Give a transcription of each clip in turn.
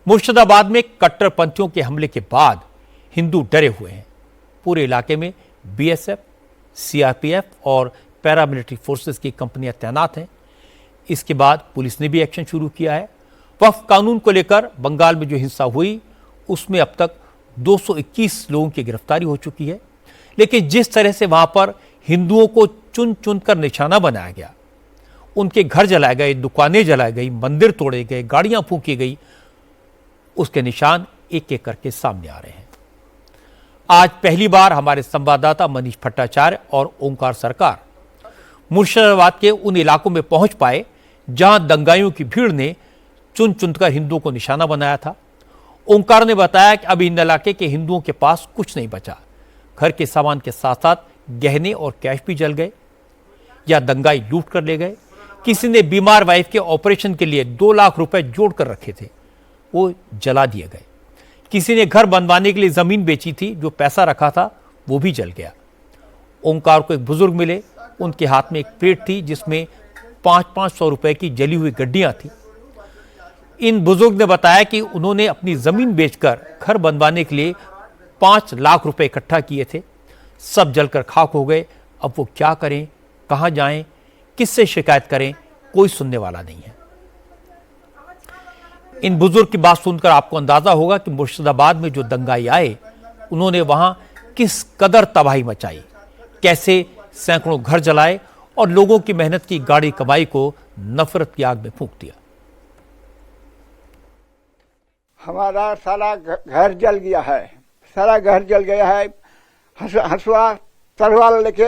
मुर्शिदाबाद में कट्टरपंथियों के हमले के बाद हिंदू डरे हुए हैं। पूरे इलाके में बीएसएफ, सीआरपीएफ और पैरामिलिट्री फोर्सेस की कंपनियां तैनात हैं। इसके बाद पुलिस ने भी एक्शन शुरू किया है। वक्फ कानून को लेकर बंगाल में जो हिंसा हुई उसमें अब तक 221 लोगों की गिरफ्तारी हो चुकी है। लेकिन जिस तरह से वहां पर हिंदुओं को चुन चुनकर निशाना बनाया गया, उनके घर जलाए गए, दुकानें जलाई गई, मंदिर तोड़े गए, गाड़ियां फूंकी गई, उसके निशान एक एक करके सामने आ रहे हैं। आज पहली बार हमारे संवाददाता मनीष भट्टाचार्य और ओंकार सरकार मुर्शिदाबाद के उन इलाकों में पहुंच पाए जहां दंगाइयों की भीड़ ने चुन चुनकर हिंदुओं को निशाना बनाया था। ओंकार ने बताया कि अब इन इलाके के हिंदुओं के पास कुछ नहीं बचा। घर के सामान के साथ साथ गहने और कैश भी जल गए या दंगाई लूट कर ले गए। किसी ने बीमार वाइफ के ऑपरेशन के लिए 2 लाख रुपए जोड़ कर रखे थे, वो जला दिए गए। किसी ने घर बनवाने के लिए जमीन बेची थी, जो पैसा रखा था वो भी जल गया। ओंकार को एक बुजुर्ग मिले, उनके हाथ में एक प्लेट थी जिसमें 500 रुपए की जली हुई गड्डियां थी। इन बुजुर्ग ने बताया कि उन्होंने अपनी जमीन बेचकर घर बनवाने के लिए 5 लाख रुपए इकट्ठा किए थे, सब जलकर खाक हो गए। अब वो क्या करें, कहां जाएं, किससे शिकायत करें, कोई सुनने वाला नहीं है। इन बुजुर्ग की बात सुनकर आपको अंदाजा होगा कि मुर्शिदाबाद में जो दंगाई आए उन्होंने वहां किस कदर तबाही मचाई, कैसे सैकड़ों घर जलाए और लोगों की मेहनत की गाड़ी कमाई को नफरत की आग में फूंक दिया। हमारा सारा घर जल गया है, सारा घर जल गया है। हंसुआ तलवार लेके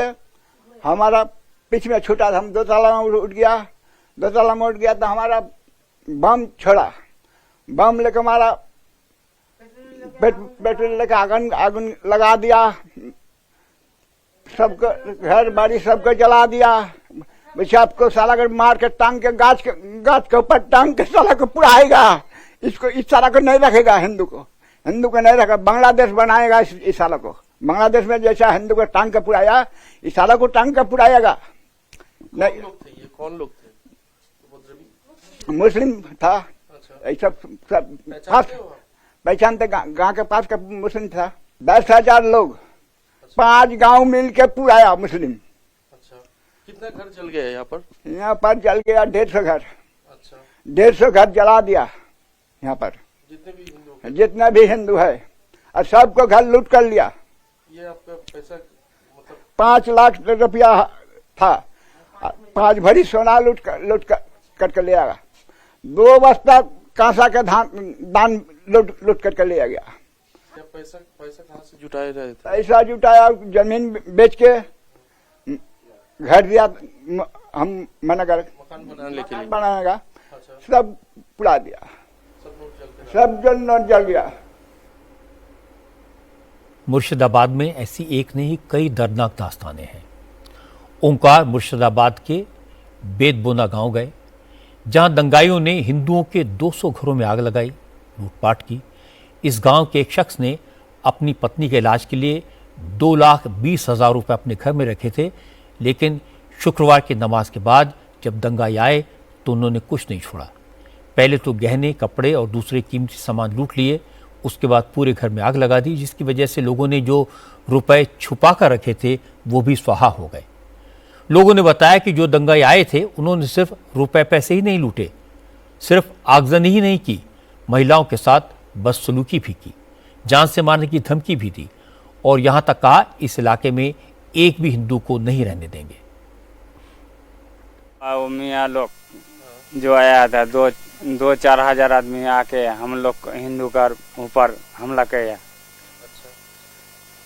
हमारा पीछे में छूटा था, हम 2 ताला में उठ गया। 2 ताला में उठ गया तो हमारा बम छोड़ा, बम लेके हमारा पेट्रोल लेके आगन लगा दिया, सबको घर बाड़ी सबको जला दिया। सबको साला को मार के टांग के गाछ के ऊपर टांग के साला को पुराएगा। इसको इस साला को नहीं रखेगा, हिंदू को नहीं रखा। बांग्लादेश बनाएगा इस साला को। बांग्लादेश में जैसा हिंदू को टांग के पुराया, इस साला को टांग के पुराएगा। कौन लोग थे? मुस्लिम था। अच्छा। सब पहचानते, गांव के पास का मुस्लिम था। 10,000 लोग 5 गांव मिल के पुराया मुस्लिम। अच्छा, कितने घर जल गए यहाँ पर? यहाँ पर जल गया 150 घर। अच्छा, 150 घर जला दिया यहाँ पर, जितने भी हिंदू है, और सबको घर लूट कर लिया। ये आपका पैसा मतलब 5 लाख रुपया था, 5 भरी सोना लूट कर ले आया। 2 बस्ता कांसा के दान लूट कर ले गया। पैसा कहाँ से जुटाए रहे थे? पैसा जुटाया, जमीन बेच के घर दिया, हम मकान बनाएगा। सब पुरा दिया, सब जल गया। मुर्शिदाबाद में ऐसी एक नहीं कई दर्दनाक दास्तानें हैं। ओंकार मुर्शिदाबाद के बेदबोना गांव गए, जहां दंगाइयों ने हिंदुओं के 200 घरों में आग लगाई, लूटपाट की। इस गांव के एक शख्स ने अपनी पत्नी के इलाज के लिए 2,20,000 रुपये अपने घर में रखे थे, लेकिन शुक्रवार की नमाज के बाद जब दंगाई आए तो उन्होंने कुछ नहीं छोड़ा। पहले तो गहने, कपड़े और दूसरे कीमती सामान लूट लिए, उसके बाद पूरे घर में आग लगा दी, जिसकी वजह से लोगों ने जो रुपए छुपा कर रखे थे वो भी स्वाहा हो गए। लोगों ने बताया कि जो दंगाई आए थे उन्होंने सिर्फ रुपए पैसे ही नहीं लूटे, सिर्फ आगजनी ही नहीं की, महिलाओं के साथ बदसलूकी भी की, जान से मारने की धमकी भी दी और यहां तक कहा इस इलाके में एक भी हिंदू को नहीं रहने देंगे। मियाँ लोग जो आया था, 2-4 हजार आदमी आके हम लोग हिंदू का ऊपर हमला किया।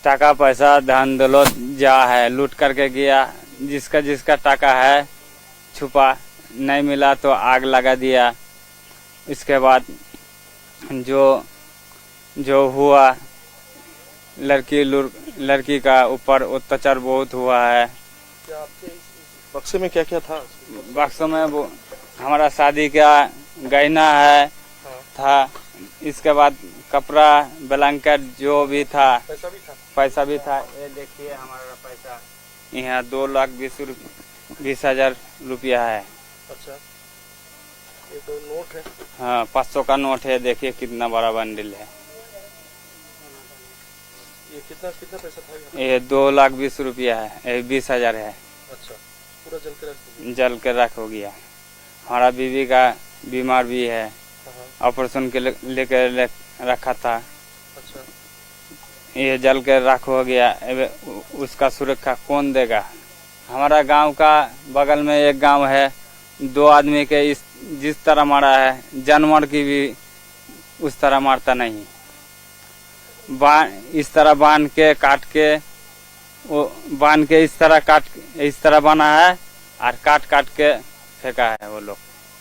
टाका पैसा धन दौलत जा है लूट करके गया। जिसका टाका है छुपा, नहीं मिला तो आग लगा दिया। इसके बाद जो हुआ, लड़की का ऊपर अत्याचार बहुत हुआ है। क्या आपके बक्से में क्या क्या था? बक्सों में वो हमारा शादी का गहना है था। इसके बाद कपड़ा, ब्लैंकेट जो भी था, पैसा भी था। ये देखिए हमारा पैसा यहाँ 2,20,000 रुपया है। अच्छा, ये तो नोट है। हाँ 500 का नोट है, देखिए कितना बड़ा बंडल है। ये कितना कितना पैसा था यहाँ? ये 2,20,000 रुपया है, ये 20,000 है। अच्छा, पूरा जल के रख दिया। जल के राख हो गया। हमारा बीवी का बीमार भी है, हाँ, ऑपरेशन के लेकर रखा था, अच्छा। ये जल के राख हो गया। उसका सुरक्षा कौन देगा? हमारा गांव का बगल में एक गांव है, 2 आदमी के जिस तरह मारा है, जानवर की भी उस तरह मारता नहीं। इस तरह बांध के काट के, वो बांध के इस तरह बना है और काट के फेंका है वो लोग।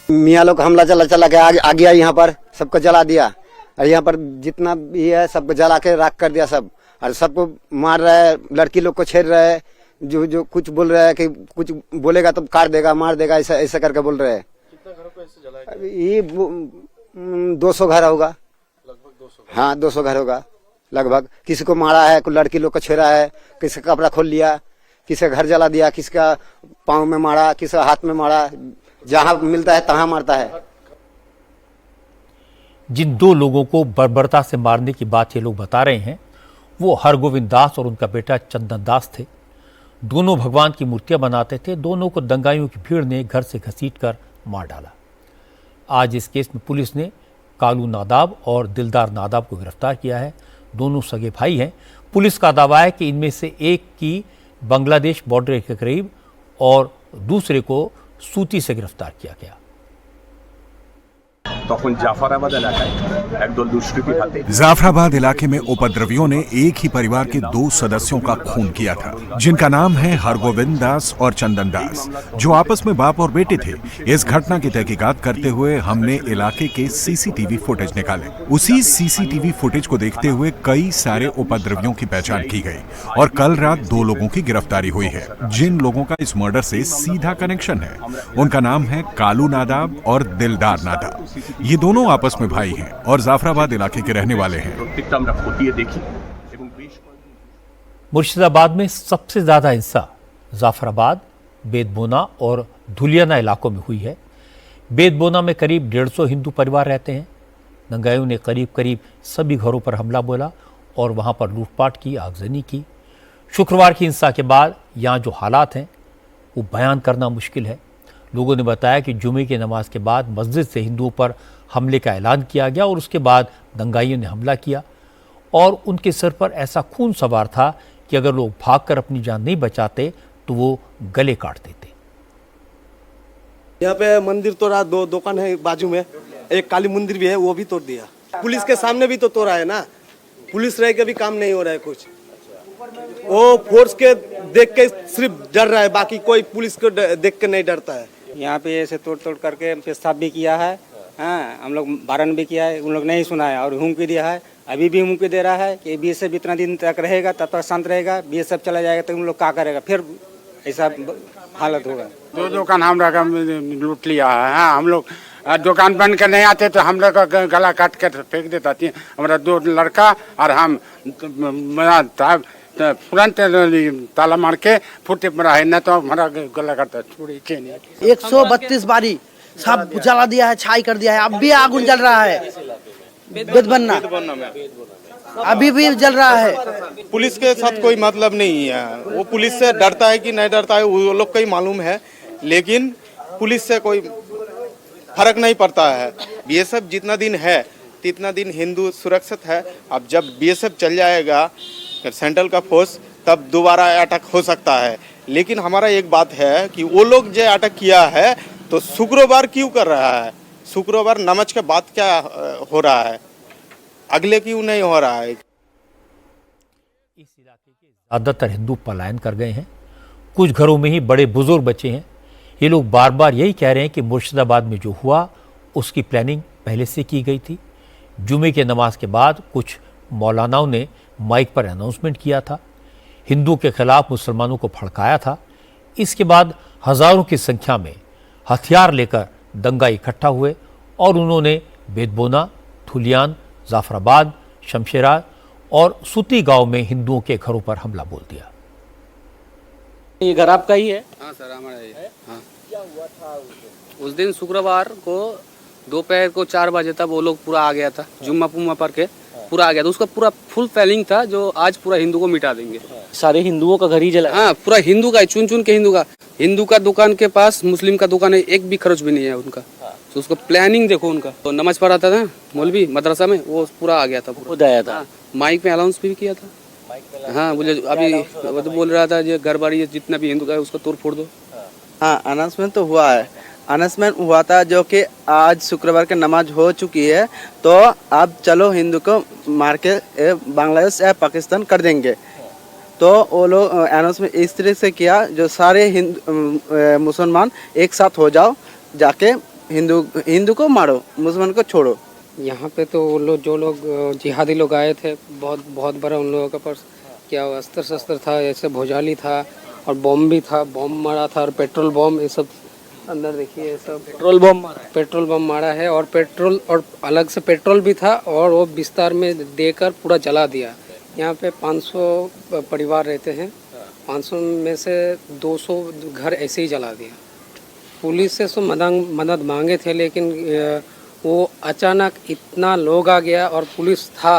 मियाँ लोग हमला चला के आ गया, यहाँ पर सबको जला दिया और यहाँ पर जितना भी है सबको जला के राख कर दिया सब, और सबको मार रहा है, लड़की लोग को छेड़ रहा है, जो कुछ बोल रहा है कि कुछ बोलेगा तो काट देगा मार देगा, ऐसा करके बोल रहे हैं। कितना घरों को ऐसे जलाया? ये 200 घर होगा, लगभग 200। हाँ 200 घर होगा लगभग। किसी को मारा है, कोई लड़की लोग को छेड़ा है, किसी का कपड़ा खोल लिया, किसी का घर जला दिया, किसी का पाँव में मारा, किसी का हाथ में मारा, जहाँ मिलता है तहाँ मारता है। जिन 2 लोगों को बर्बरता से मारने की बात ये लोग बता रहे हैं वो हरगोविंद दास और उनका बेटा चंदन दास थे। दोनों भगवान की मूर्तियां बनाते थे। दोनों को दंगाइयों की भीड़ ने घर से घसीटकर मार डाला। आज इस केस में पुलिस ने कालू नादाब और दिलदार नादाब को गिरफ्तार किया है। दोनों सगे भाई हैं। पुलिस का दावा है कि इनमें से एक की बांग्लादेश बॉर्डर के करीब और दूसरे को सूती से गिरफ्तार किया गया। তখন জাফরাবাদ এলাকায় একদল দুষ্কৃতী হাতে जाफराबाद इलाके में उपद्रवियों ने एक ही परिवार के 2 सदस्यों का खून किया था, जिनका नाम है हरगोविंद दास और चंदन दास, जो आपस में बाप और बेटे थे। इस घटना की तहकीकात करते हुए हमने इलाके के सीसीटीवी फुटेज निकाले। उसी सीसीटीवी फुटेज को देखते हुए कई सारे उपद्रवियों की पहचान की गई और कल रात 2 लोगों की गिरफ्तारी हुई है, जिन लोगों का इस मर्डर से सीधा कनेक्शन है। उनका नाम है कालू नादाब और दिलदार नादाब। ये दोनों आपस में भाई हैं और जाफराबाद इलाके के रहने वाले हैं। প্রত্যেকটা আমরা খতিয়ে দেখি এবং मुर्शिदाबाद में सबसे ज्यादा हिंसा जाफराबाद, बेदबोना और धुलियाना इलाकों में हुई है। बेदबोना में करीब 150 हिंदू परिवार रहते हैं। दंगाइयों ने करीब सभी घरों पर हमला बोला और वहां पर लूटपाट की, आगजनी की। शुक्रवार की हिंसा के बाद यहाँ जो हालात हैं वो बयान करना मुश्किल है। लोगों ने बताया कि जुमे की नमाज के बाद मस्जिद से हिंदुओं पर हमले का ऐलान किया गया और उसके बाद दंगाइयों ने हमला किया और उनके सर पर ऐसा खून सवार था कि अगर लोग भागकर अपनी जान नहीं बचाते तो वो गले काट देते। यहाँ पे मंदिर तोड़ा, 2 दुकान है बाजू में, एक काली मंदिर भी है वो भी तोड़ दिया। पुलिस के सामने भी तो तोड़ा है ना, पुलिस रह के भी काम नहीं हो रहा है कुछ। वो फोर्स के देख के सिर्फ डर रहा है, बाकी कोई पुलिस को देख के नहीं डरता है। यहाँ पे ऐसे तोड़ करके पेशाब भी किया है, हाँ हम लोग वारन भी किया है, उन लोग नहीं सुना है और हुमकी दिया है। अभी भी हुमकी दे रहा है कि बीएसएफ इतना दिन तक रहेगा तब तक शांत रहेगा, बीएसएफ चला जाएगा तो उन लोग क्या करेगा, फिर ऐसा हालत होगा। 2 दुकान हम लोग लूट लिया है। हाँ हम लोग दुकान बंद करने आते तो हम लोग का गला काट कर फेंक देता थी। हमारा 2 लड़का और हम तुरंत ताला मार के फुटे पड़ा है, न तो हमारा गला काटता छोड़ी चेन। 132 बारी सब जला दिया है, छाई कर दिया है। अब भी आग जल रहा है, बेदबन्ना अभी भी जल रहा है। पुलिस के साथ कोई मतलब नहीं है, वो पुलिस से डरता है कि नहीं डरता है वो लोग को ही मालूम है, लेकिन पुलिस से कोई फर्क नहीं पड़ता है। बीएसएफ जितना दिन है तितना दिन हिंदू सुरक्षित है। अब जब बीएसएफ चल जाएगा सेंट्रल का फोर्स तब दोबारा अटैक हो सकता है। लेकिन हमारा एक बात है कि वो लोग जो अटैक किया है तो शुक्रवार क्यों कर रहा है, शुक्रवार नमाज के बाद क्या हो रहा है, अगले क्यों नहीं हो रहा है। इस इलाके के ज्यादातर हिंदू पलायन कर गए हैं। कुछ घरों में ही बड़े बुजुर्ग बचे हैं। ये लोग बार बार यही कह रहे हैं कि मुर्शिदाबाद में जो हुआ उसकी प्लानिंग पहले से की गई थी। जुमे के नमाज के बाद कुछ मौलानाओं ने माइक पर अनाउंसमेंट किया था, हिंदुओं के खिलाफ मुसलमानों को भड़काया था। इसके बाद हजारों की संख्या में हथियार लेकर दंगा इकट्ठा हुए और उन्होंने बेदबोना, धुलियान, जाफराबाद, शमशेरा और सूती गांव में हिंदुओं के घरों पर हमला बोल दिया। ये घर आपका ही है? हाँ सर हमारा ही है। हाँ। क्या हुआ था उस दिन शुक्रवार को दोपहर को 4 बजे तक वो लोग पूरा आ गया था, जुम्मा पुम्मा पर के पूरा आ गया था। उसका पूरा फुल प्लानिंग था जो आज पूरा हिंदू को मिटा देंगे। सारे हिंदुओं का घर ही जला? हाँ, पूरा हिंदू का, चुन चुन के हिंदू का दुकान के पास मुस्लिम का दुकान है, एक भी खर्च भी नहीं है उनका। तो उसका प्लानिंग देखो उनका। तो नमाज पढ़ाता था मौलवी मदरसा में, वो पूरा आ गया था, खुद आया था। माइक में अनाउंस भी किया था। हाँ, बोले अभी वो तो बोल रहा था ये घर बाड़ी जितना भी हिंदू का है उसको तोड़ फोड़ दो। हाँ, अनाउंसमेंट तो हुआ है। अनाउंसमेंट हुआ था जो कि आज शुक्रवार की नमाज हो चुकी है, तो अब चलो हिंदू को मार के बांग्लादेश या पाकिस्तान कर देंगे। तो वो लोग अनाउंसमेंट इस तरह से किया जो सारे मुसलमान एक साथ हो जाओ, जाके हिंदू को मारो, मुसलमान को छोड़ो। यहाँ पे तो वो लोग जो लोग जिहादी लोग आए थे, बहुत बड़ा उन लोगों के पास क्या अस्त्र शस्त्र था, ऐसे भोजाली था और बॉम्ब भी था, बॉम्ब मारा था और पेट्रोल बॉम्ब, ये सब अंदर देखिए सब पेट्रोल बम मारा है। और पेट्रोल और अलग से पेट्रोल भी था और वो विस्तार में देकर पूरा जला दिया। यहाँ पे 500 परिवार रहते हैं, 500 में से 200 घर ऐसे ही जला दिया। पुलिस से तो मदद मांगे थे, लेकिन वो अचानक इतना लोग आ गया और पुलिस था,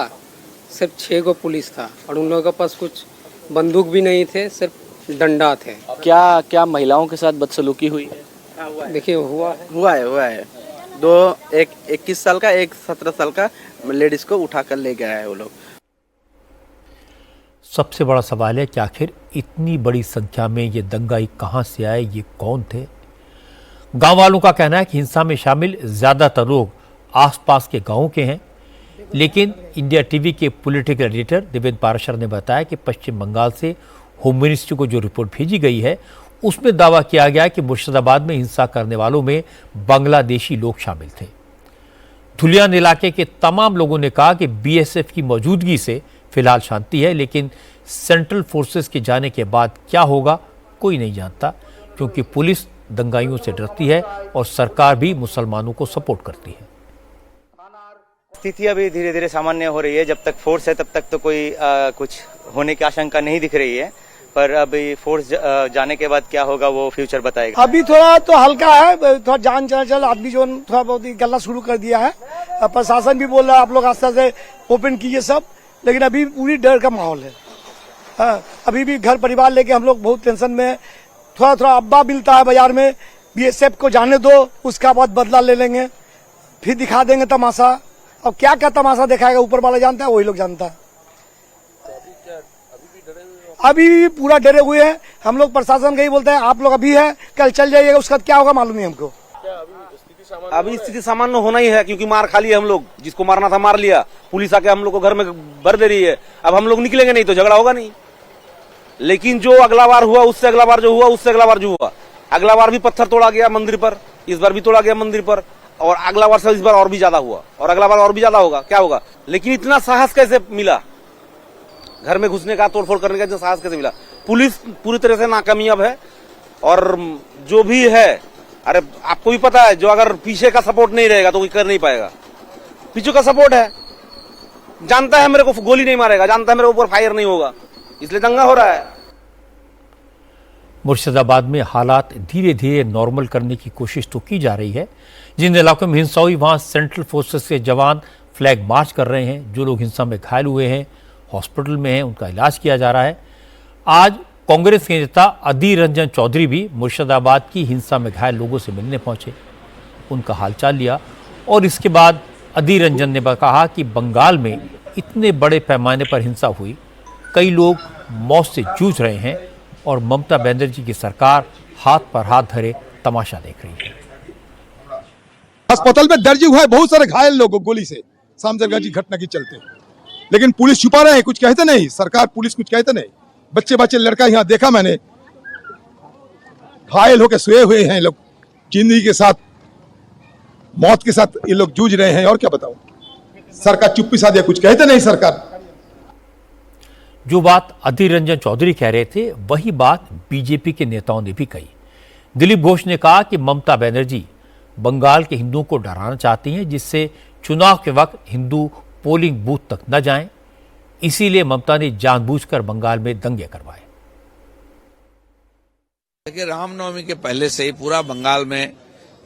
सिर्फ 6 गो पुलिस था और उन लोगों के पास कुछ बंदूक भी नहीं थे, सिर्फ डंडा थे। क्या महिलाओं के साथ बदसलूकी हुई है? देखिए हुआ है। एक 21 साल का, एक 17 साल का लेडीज को उठा कर ले गया है वो लोग। सबसे बड़ा सवाल है कि आखिर इतनी बड़ी संख्या में ये दंगाई कहां से आए, ये कौन थे? गांव वालों का कहना है कि हिंसा में शामिल ज्यादातर लोग आसपास के गांवों के हैं, लेकिन इंडिया टीवी के पॉलिटिकल एडिटर देवेंद्र पाराशर ने बताया कि पश्चिम बंगाल से होम मिनिस्ट्री को जो रिपोर्ट भेजी गई है उसमें दावा किया गया कि मुर्शिदाबाद में हिंसा करने वालों में बांग्लादेशी लोग शामिल थे। धुलियान इलाके के तमाम लोगों ने कहा कि बीएसएफ की मौजूदगी से फिलहाल शांति है, लेकिन सेंट्रल फोर्सेस के जाने के बाद क्या होगा कोई नहीं जानता, क्योंकि पुलिस दंगाइयों से डरती है और सरकार भी मुसलमानों को सपोर्ट करती है। स्थिति अभी धीरे धीरे सामान्य हो रही है। जब तक फोर्स है तब तक तो कोई कुछ होने की आशंका नहीं दिख रही है, पर अभी फोर्स जाने के बाद क्या होगा वो फ्यूचर बताएगा। अभी थोड़ा तो हल्का है, थोड़ा जान चल आदमी जो थोड़ा बहुत ही गलना शुरू कर दिया है। प्रशासन भी बोल रहा है आप लोग आस्ते से ओपन कीजिए सब, लेकिन अभी पूरी डर का माहौल है। हाँ, अभी भी घर परिवार लेके हम लोग बहुत टेंशन में। थोड़ा अब्बा मिलता है बाजार में, बीएसएफ को जाने दो, उसका बाद बदला ले लेंगे, फिर दिखा देंगे तमाशा। और क्या क्या तमाशा दिखाएगा ऊपर वाला जानता है, वही लोग जानता है। अभी भी पूरा डरे हुए हैं हम लोग। प्रशासन का ही बोलते हैं आप लोग अभी है, कल चल जाइएगा, उसका क्या होगा मालूम नहीं हमको। अभी स्थिति सामान्य होना ही है, क्योंकि मार खा लिया हम लोग, जिसको मारना था मार लिया। पुलिस आके हम लोग को घर में भर दे रही है। अब हम लोग निकलेंगे नहीं तो झगड़ा होगा नहीं। लेकिन जो अगला बार हुआ उससे अगला बार जो हुआ उससे अगला बार जो हुआ, अगला बार भी पत्थर तोड़ा गया मंदिर पर, इस बार भी तोड़ा गया मंदिर पर, और अगला बार से इस बार और भी ज्यादा हुआ, और अगला बार और भी ज्यादा होगा। क्या होगा? लेकिन इतना साहस कैसे मिला घर में घुसने का, तोड़फोड़ करने का जो साहस कैसे मिला? पुलिस पूरी तरह से नाकामयाब है। और जो भी है, अरे आपको भी पता है, जो अगर पीछे का सपोर्ट नहीं रहेगा तो कोई कर नहीं पाएगा। पीछे का सपोर्ट है, जानता है मेरे को गोली नहीं मारेगा, जानता है मेरे ऊपर फायर नहीं होगा, इसलिए दंगा हो रहा है। मुर्शिदाबाद में हालात धीरे धीरे नॉर्मल करने की कोशिश तो की जा रही है। जिन इलाकों में हिंसा हुई वहां सेंट्रल फोर्सेस के जवान फ्लैग मार्च कर रहे हैं। जो लोग हिंसा में घायल हुए हैं हॉस्पिटल में हैं, उनका इलाज किया जा रहा है। आज कांग्रेस के नेता अधीर रंजन चौधरी भी मुर्शिदाबाद की हिंसा में घायल लोगों से मिलने पहुंचे, उनका हालचाल लिया। और इसके बाद अधीर रंजन ने कहा कि बंगाल में इतने बड़े पैमाने पर हिंसा हुई, कई लोग मौत से जूझ रहे हैं और ममता बनर्जी की सरकार हाथ पर हाथ धरे तमाशा देख रही है। अस्पताल में दर्ज हुआ है बहुत सारे घायल लोगों गोली से सामजरगा की घटना के चलते, लेकिन पुलिस छुपा रहे हैं, कुछ कहते नहीं। सरकार पुलिस कुछ कहते नहीं। बच्चे लड़का यहाँ देखा मैंने, घायल होकर सोए हुए हैं लोग, जिंदगी के साथ मौत के साथ ये लोग जूझ रहे हैं। और क्या बताऊं, सरकार चुप्पी साध कुछ कहते नहीं। सरकार जो बात अधीर रंजन चौधरी कह रहे थे वही बात बीजेपी के नेताओं ने भी कही। दिलीप घोष ने कहा कि ममता बनर्जी बंगाल के हिंदुओं को डराना चाहती हैं, जिससे चुनाव के वक्त हिंदू पोलिंग बूथ तक न जाएं। इसीलिए ममता ने जानबूझकर बंगाल में दंगे करवाए। देखिए, रामनवमी के पहले से ही पूरा बंगाल में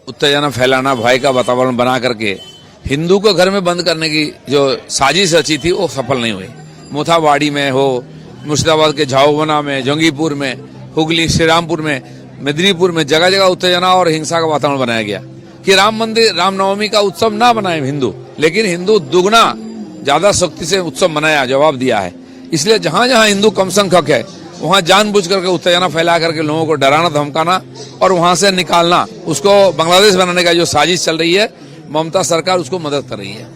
उत्तेजना फैलाना, भय का वातावरण बना करके हिंदू को घर में बंद करने की जो साजिश रची थी वो सफल नहीं हुई। मोथाबाड़ी में हो, मुर्शिदाबाद के झाओबना में, जंगीपुर में, हुगली, श्रीरामपुर में, मेदिनीपुर में जगह जगह उत्तेजना और हिंसा का वातावरण बनाया गया कि राम मंदिर, रामनवमी का उत्सव ना बनाए हिंदू, लेकिन हिंदू दुगना ज्यादा शक्ति से उत्सव मनाया, जवाब दिया है। इसलिए जहां जहां हिंदू कम संख्यक है वहां जानबूझ करके उत्तेजना फैला करके लोगों को डराना, धमकाना और वहां से निकालना, उसको बांग्लादेश बनाने का जो साजिश चल रही है, ममता सरकार उसको मदद कर रही है।